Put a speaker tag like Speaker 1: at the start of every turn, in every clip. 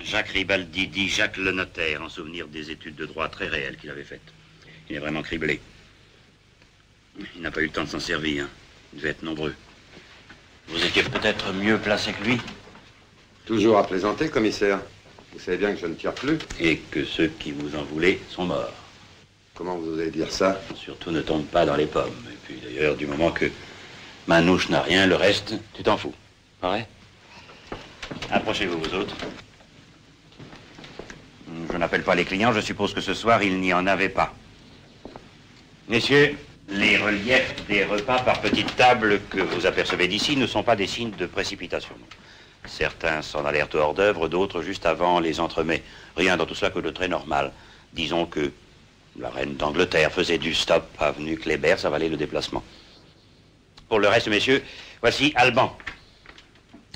Speaker 1: Jacques Ribaldi dit Jacques le notaire, en souvenir des études de droit très réelles qu'il avait faites. Il est vraiment criblé. Il n'a pas eu le temps de s'en servir. Hein. Il devait être nombreux. Vous étiez peut-être mieux placé que lui.
Speaker 2: Toujours à plaisanter, commissaire. Vous savez bien que je ne tire plus.
Speaker 1: Et que ceux qui vous en voulaient sont morts.
Speaker 2: Comment vous osez dire ça?
Speaker 1: Surtout ne tombe pas dans les pommes. Et puis d'ailleurs, du moment que Manouche n'a rien, le reste, tu t'en fous. Pas vrai? Approchez-vous, vous autres. Je n'appelle pas les clients, je suppose que ce soir, il n'y en avait pas. Messieurs, les reliefs des repas par petites tables que vous apercevez d'ici ne sont pas des signes de précipitation. Certains s'en allèrent au hors d'œuvre, d'autres juste avant les entremets. Rien dans tout cela que de très normal. Disons que la reine d'Angleterre faisait du stop avenue Kléber, ça valait le déplacement. Pour le reste, messieurs, voici Alban.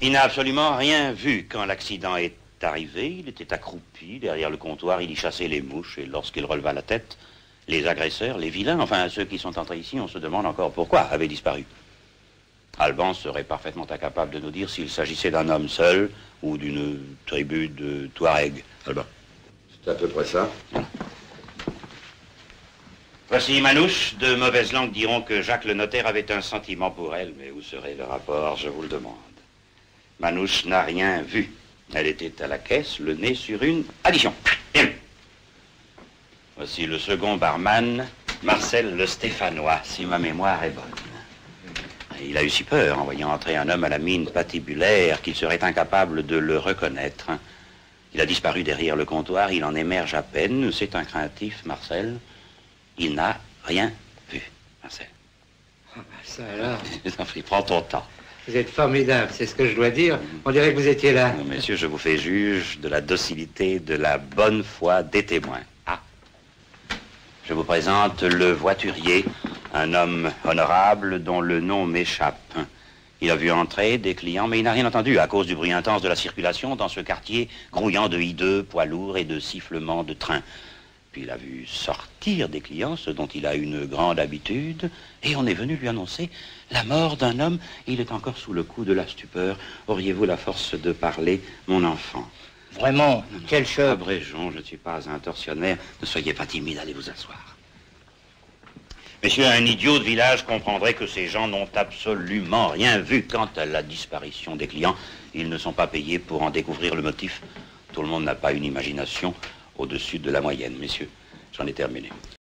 Speaker 1: Il n'a absolument rien vu quand l'accident est arrivé. Il était accroupi derrière le comptoir, il y chassait les mouches, et lorsqu'il releva la tête, les agresseurs, les vilains, enfin ceux qui sont entrés ici, on se demande encore pourquoi, avaient disparu. Alban serait parfaitement incapable de nous dire s'il s'agissait d'un homme seul ou d'une tribu de Touareg. Alban.
Speaker 2: C'est à peu près ça.
Speaker 1: Voici Manouche. De mauvaises langues diront que Jacques le notaire avait un sentiment pour elle, mais où serait le rapport, je vous le demande. Manouche n'a rien vu. Elle était à la caisse, le nez sur une addition. Bien. Voici le second barman, Marcel le Stéphanois, si ma mémoire est bonne. Il a eu si peur en voyant entrer un homme à la mine patibulaire qu'il serait incapable de le reconnaître. Il a disparu derrière le comptoir, il en émerge à peine. C'est un craintif, Marcel. Il n'a rien vu, Marcel.
Speaker 3: Ah ben ça alors.
Speaker 1: Je t'en prie, prends ton temps.
Speaker 3: Vous êtes formidable, c'est ce que je dois dire. On dirait que vous étiez là.
Speaker 1: Non, messieurs, je vous fais juge de la docilité, de la bonne foi des témoins. Ah. Je vous présente le voiturier, un homme honorable dont le nom m'échappe. Il a vu entrer des clients, mais il n'a rien entendu à cause du bruit intense de la circulation dans ce quartier grouillant de hideux, poids lourds et de sifflements de train. Puis il a vu sortir des clients, ce dont il a une grande habitude, et on est venu lui annoncer la mort d'un homme. Il est encore sous le coup de la stupeur. Auriez-vous la force de parler, mon enfant?
Speaker 3: Vraiment, quel choc.
Speaker 1: Abrégeons, je ne suis pas un tortionnaire. Ne soyez pas timide, allez vous asseoir. Messieurs, un idiot de village comprendrait que ces gens n'ont absolument rien vu quant à la disparition des clients. Ils ne sont pas payés pour en découvrir le motif. Tout le monde n'a pas une imagination au-dessus de la moyenne, messieurs. J'en ai terminé.